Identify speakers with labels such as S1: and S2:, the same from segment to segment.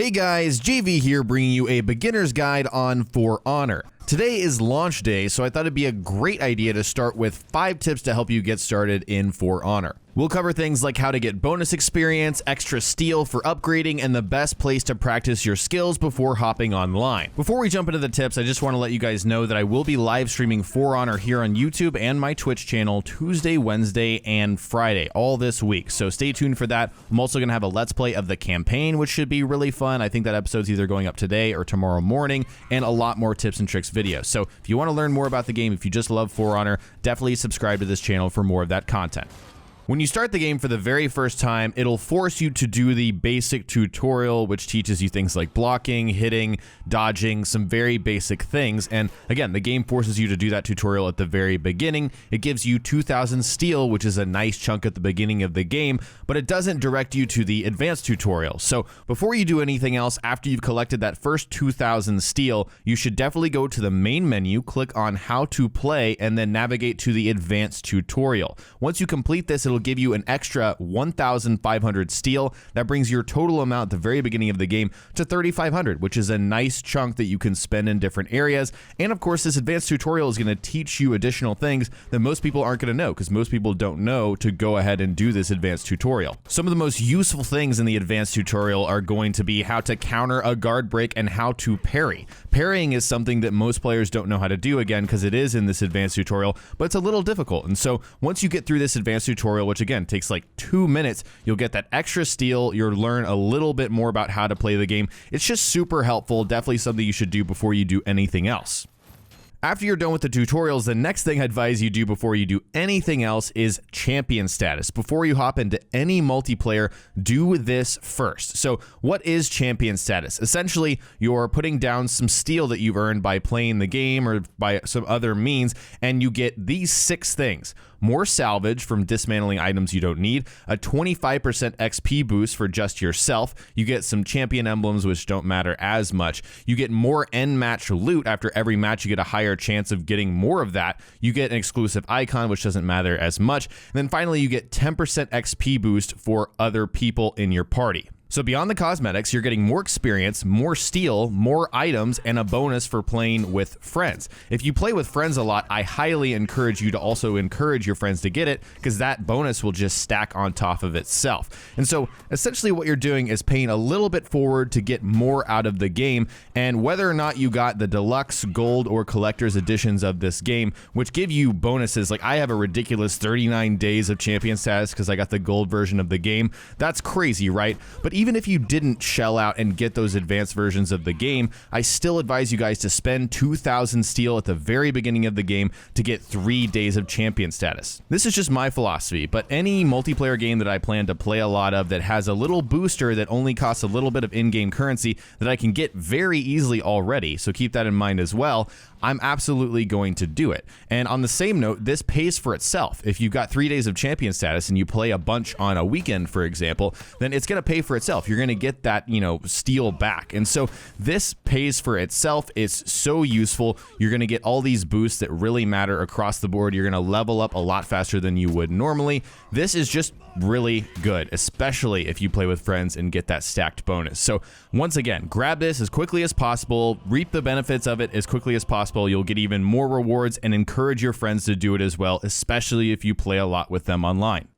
S1: Hey guys, JV here bringing you a beginner's guide on For Honor. Today is launch day, so I thought it'd be a great idea to start with 5 tips to help you get started in For Honor. We'll cover things like how to get bonus experience, extra steel for upgrading, and the best place to practice your skills before hopping online. Before we jump into the tips, I just want to let you guys know that I will be live streaming For Honor here on YouTube and my Twitch channel Tuesday, Wednesday, and Friday, all this week. So stay tuned for that. I'm also going to have a Let's Play of the campaign, which should be really fun. I think that episode's either going up today or tomorrow morning, and a lot more tips and tricks videos. So if you want to learn more about the game, if you just love For Honor, definitely subscribe to this channel for more of that content. When you start the game for the very first time, it'll force you to do the basic tutorial, which teaches you things like blocking, hitting, dodging, some very basic things. And again, the game forces you to do that tutorial at the very beginning. It gives you 2,000 steel, which is a nice chunk at the beginning of the game, but it doesn't direct you to the advanced tutorial. So before you do anything else, after you've collected that first 2,000 steel, you should definitely go to the main menu, click on how to play, and then navigate to the advanced tutorial. Once you complete this, it'll give you an extra 1,500 steel. That brings your total amount at the very beginning of the game to 3,500, which is a nice chunk that you can spend in different areas. And of course, this advanced tutorial is going to teach you additional things that most people aren't going to know, because most people don't know to go ahead and do this advanced tutorial. Some of the most useful things in the advanced tutorial are going to be how to counter a guard break and how to parry. Parrying is something that most players don't know how to do, again, because it is in this advanced tutorial, but it's a little difficult. And so once you get through this advanced tutorial, which again takes like 2 minutes, you'll get that extra steel. You'll learn a little bit more about how to play the game. It's just super helpful. Definitely something you should do before you do anything else. After you're done with the tutorials, the next thing I advise you do before you do anything else is champion status. Before you hop into any multiplayer, do this first. So what is champion status? Essentially, you're putting down some steel that you've earned by playing the game or by some other means, and you get these 6 things. More salvage from dismantling items you don't need, a 25% XP boost for just yourself, you get some champion emblems which don't matter as much, you get more end match loot. After every match you get a higher chance of getting more of that, you get an exclusive icon which doesn't matter as much, and then finally you get 10% XP boost for other people in your party. So beyond the cosmetics, you're getting more experience, more steel, more items, and a bonus for playing with friends. If you play with friends a lot, I highly encourage you to also encourage your friends to get it, because that bonus will just stack on top of itself. And so essentially what you're doing is paying a little bit forward to get more out of the game, and whether or not you got the deluxe, gold, or collector's editions of this game, which give you bonuses, like I have a ridiculous 39 days of champion status because I got the gold version of the game. That's crazy, right? But even if you didn't shell out and get those advanced versions of the game, I still advise you guys to spend 2,000 steel at the very beginning of the game to get 3 days of champion status. This is just my philosophy, but any multiplayer game that I plan to play a lot of that has a little booster that only costs a little bit of in-game currency that I can get very easily already, so keep that in mind as well, I'm absolutely going to do it. And on the same note, this pays for itself. If you've got 3 days of champion status and you play a bunch on a weekend, for example, then it's going to pay for itself. You're going to get that, steel back. And so this pays for itself. It's so useful. You're going to get all these boosts that really matter across the board. You're going to level up a lot faster than you would normally. This is just really good, especially if you play with friends and get that stacked bonus. So once again, grab this as quickly as possible, reap the benefits of it as quickly as possible. You'll get even more rewards, and encourage your friends to do it as well, especially if you play a lot with them online.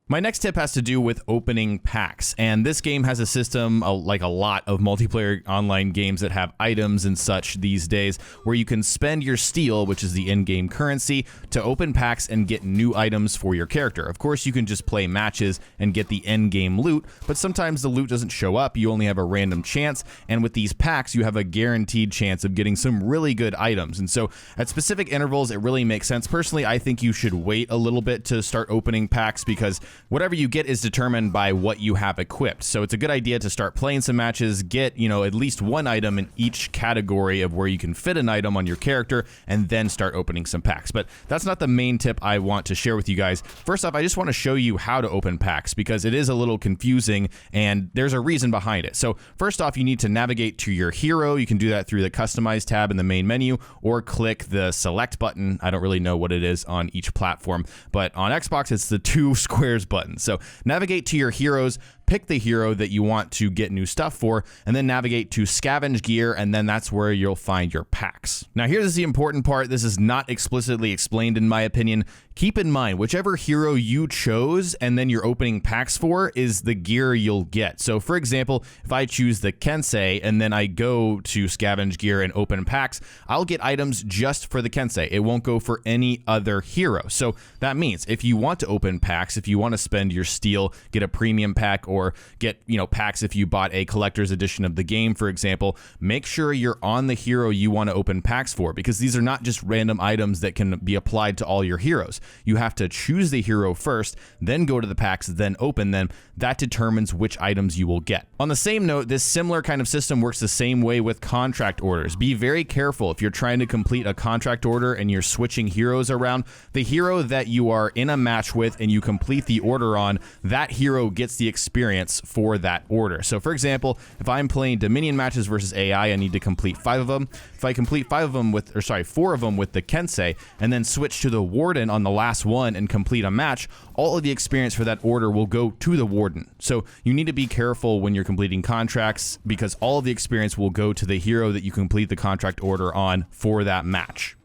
S1: My next tip has to do with opening packs, and this game has a system like a lot of multiplayer online games that have items and such these days, where you can spend your steel, which is the in-game currency, to open packs and get new items for your character. Of course, you can just play matches and get the end-game loot, but sometimes the loot doesn't show up. You only have a random chance, and with these packs, you have a guaranteed chance of getting some really good items. And so at specific intervals, it really makes sense. Personally, I think you should wait a little bit to start opening packs, because whatever you get is determined by what you have equipped. So it's a good idea to start playing some matches, get, at least one item in each category of where you can fit an item on your character, and then start opening some packs. But that's not the main tip I want to share with you guys. First off, I just want to show you how to open packs, because it is a little confusing and there's a reason behind it. So first off, you need to navigate to your hero. You can do that through the Customize tab in the main menu, or click the Select button. I don't really know what it is on each platform, but on Xbox, it's the 2 squares Gears button. So navigate to your heroes, pick the hero that you want to get new stuff for, and then navigate to Scavenge Gear, and then that's where you'll find your packs. Now here's the important part. This is not explicitly explained in my opinion. Keep in mind, whichever hero you chose and then you're opening packs for is the gear you'll get. So for example, if I choose the Kensei and then I go to Scavenge Gear and open packs, I'll get items just for the Kensei. It won't go for any other hero. So that means if you want to open packs, if you want to spend your steel, get a premium pack, or get, packs if you bought a collector's edition of the game, for example, make sure you're on the hero you want to open packs for, because these are not just random items that can be applied to all your heroes. You have to choose the hero first, then go to the packs, then open them. That determines which items you will get. On the same note, this similar kind of system works the same way with contract orders. Be very careful if you're trying to complete a contract order and you're switching heroes around. The hero that you are in a match with and you complete the order on, that hero gets the experience for that order. So for example, if I'm playing Dominion matches versus AI, I need to complete 5 of them. If I complete 4 of them with the Kensei and then switch to the Warden on the last one and complete a match, all of the experience for that order will go to the Warden. So you need to be careful when you're completing contracts, because all of the experience will go to the hero that you complete the contract order on for that match.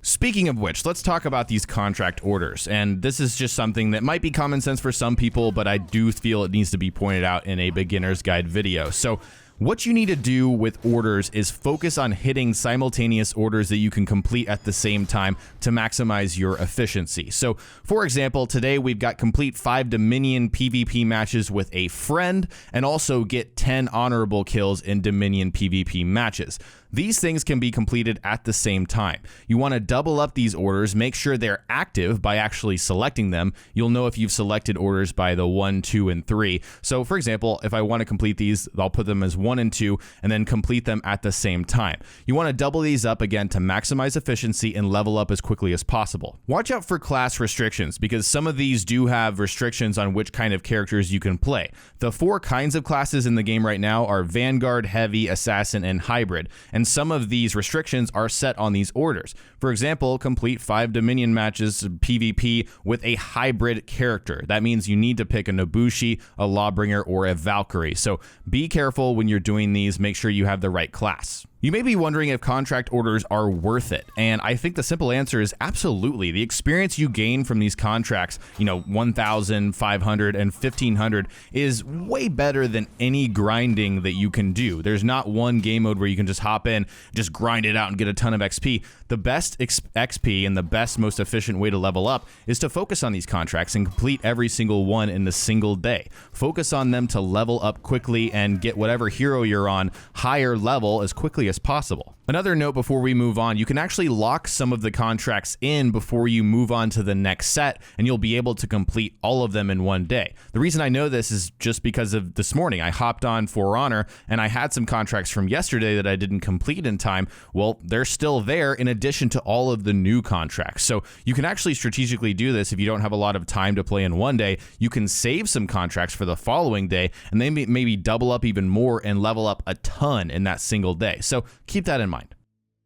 S1: Speaking of which, let's talk about these contract orders. And this is just something that might be common sense for some people, but I do feel it needs to be pointed out in a beginner's guide video. So what you need to do with orders is focus on hitting simultaneous orders that you can complete at the same time to maximize your efficiency. So, for example, today we've got complete 5 Dominion PvP matches with a friend, and also get 10 honorable kills in Dominion PvP matches. These things can be completed at the same time. You want to double up these orders, make sure they're active by actually selecting them. You'll know if you've selected orders by the 1, 2, and 3. So for example, if I want to complete these, I'll put them as 1 and 2 and then complete them at the same time. You want to double these up again to maximize efficiency and level up as quickly as possible. Watch out for class restrictions, because some of these do have restrictions on which kind of characters you can play. The 4 kinds of classes in the game right now are Vanguard, Heavy, Assassin, and Hybrid, and some of these restrictions are set on these orders. For example, complete 5 Dominion matches PvP with a hybrid character. That means you need to pick a Nobushi, a Lawbringer, or a Valkyrie. So be careful when you're doing these. Make sure you have the right class. You may be wondering if contract orders are worth it, and I think the simple answer is absolutely. The experience you gain from these contracts, 1,500 and 1,500, is way better than any grinding that you can do. There's not one game mode where you can just hop in, just grind it out and get a ton of XP. The best XP and the best, most efficient way to level up is to focus on these contracts and complete every single one in a single day. Focus on them to level up quickly and get whatever hero you're on higher level as quickly as possible. Another note before we move on, you can actually lock some of the contracts in before you move on to the next set, and you'll be able to complete all of them in one day. The reason I know this is just because of this morning. I hopped on For Honor and I had some contracts from yesterday that I didn't complete in time. Well, they're still there in addition to all of the new contracts. So you can actually strategically do this if you don't have a lot of time to play in one day. You can save some contracts for the following day and then maybe double up even more and level up a ton in that single day. So keep that in mind.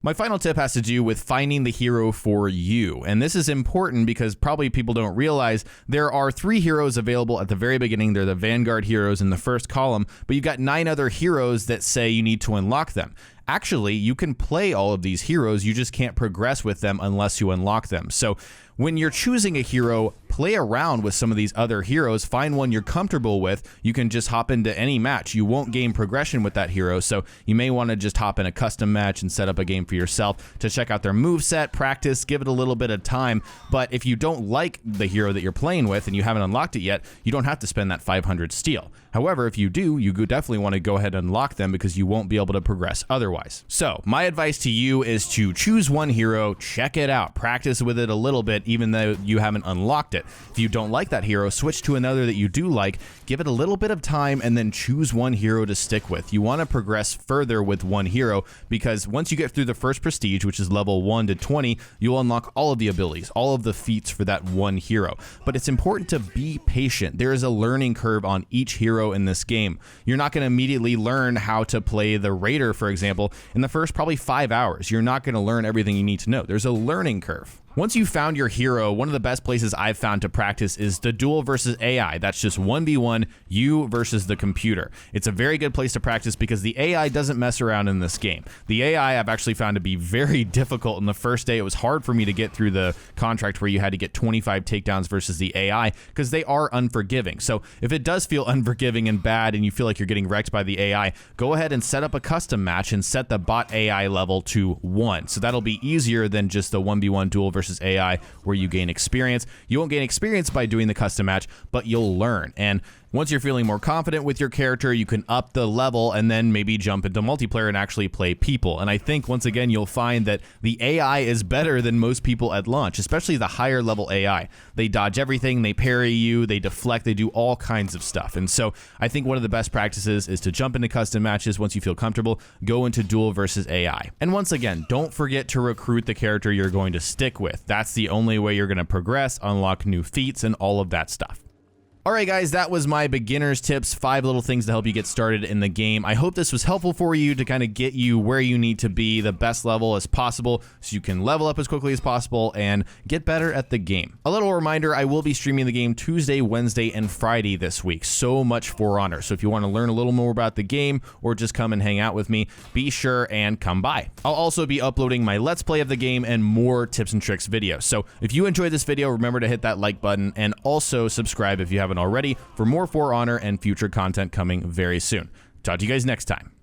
S1: My final tip has to do with finding the hero for you. And this is important because probably people don't realize there are 3 heroes available at the very beginning. They're the Vanguard heroes in the first column, but you've got 9 other heroes that say you need to unlock them. Actually, you can play all of these heroes, you just can't progress with them unless you unlock them. So when you're choosing a hero, play around with some of these other heroes, find one you're comfortable with. You can just hop into any match. You won't gain progression with that hero, so you may want to just hop in a custom match and set up a game for yourself to check out their moveset, practice, give it a little bit of time. But if you don't like the hero that you're playing with and you haven't unlocked it yet, you don't have to spend that 500 steel. However, if you do, you definitely want to go ahead and unlock them because you won't be able to progress otherwise. So my advice to you is to choose one hero, check it out, practice with it a little bit, even though you haven't unlocked it. If you don't like that hero, switch to another that you do like, give it a little bit of time, and then choose one hero to stick with. You want to progress further with one hero because once you get through the first prestige, which is level 1 to 20, you'll unlock all of the abilities, all of the feats for that one hero. But it's important to be patient. There is a learning curve on each hero in this game. You're not going to immediately learn how to play the Raider, for example, in the first probably 5 hours. You're not going to learn everything you need to know. There's a learning curve. Once you've found your hero, one of the best places I've found to practice is the duel versus AI. That's just 1v1, you versus the computer. It's a very good place to practice because the AI doesn't mess around in this game. The AI I've actually found to be very difficult. In the first day, it was hard for me to get through the contract where you had to get 25 takedowns versus the AI because they are unforgiving. So if it does feel unforgiving and bad and you feel like you're getting wrecked by the AI, go ahead and set up a custom match and set the bot AI level to 1. So that'll be easier than just the 1v1 duel versus AI where you gain experience. You won't gain experience by doing the custom match, but you'll learn. And once you're feeling more confident with your character, you can up the level and then maybe jump into multiplayer and actually play people. And I think once again, you'll find that the AI is better than most people at launch, especially the higher level AI. They dodge everything, they parry you, they deflect, they do all kinds of stuff. And so I think one of the best practices is to jump into custom matches. Once you feel comfortable, go into duel versus AI. And once again, don't forget to recruit the character you're going to stick with. That's the only way you're going to progress, unlock new feats, and all of that stuff. Alright guys, that was my beginner's tips, 5 little things to help you get started in the game. I hope this was helpful for you to kind of get you where you need to be, the best level as possible, so you can level up as quickly as possible and get better at the game. A little reminder, I will be streaming the game Tuesday, Wednesday, and Friday this week. So much For Honor. So if you want to learn a little more about the game or just come and hang out with me, be sure and come by. I'll also be uploading my Let's Play of the game and more tips and tricks videos. So if you enjoyed this video, remember to hit that like button and also subscribe if you haven't already for more For Honor and future content coming very soon. Talk to you guys next time.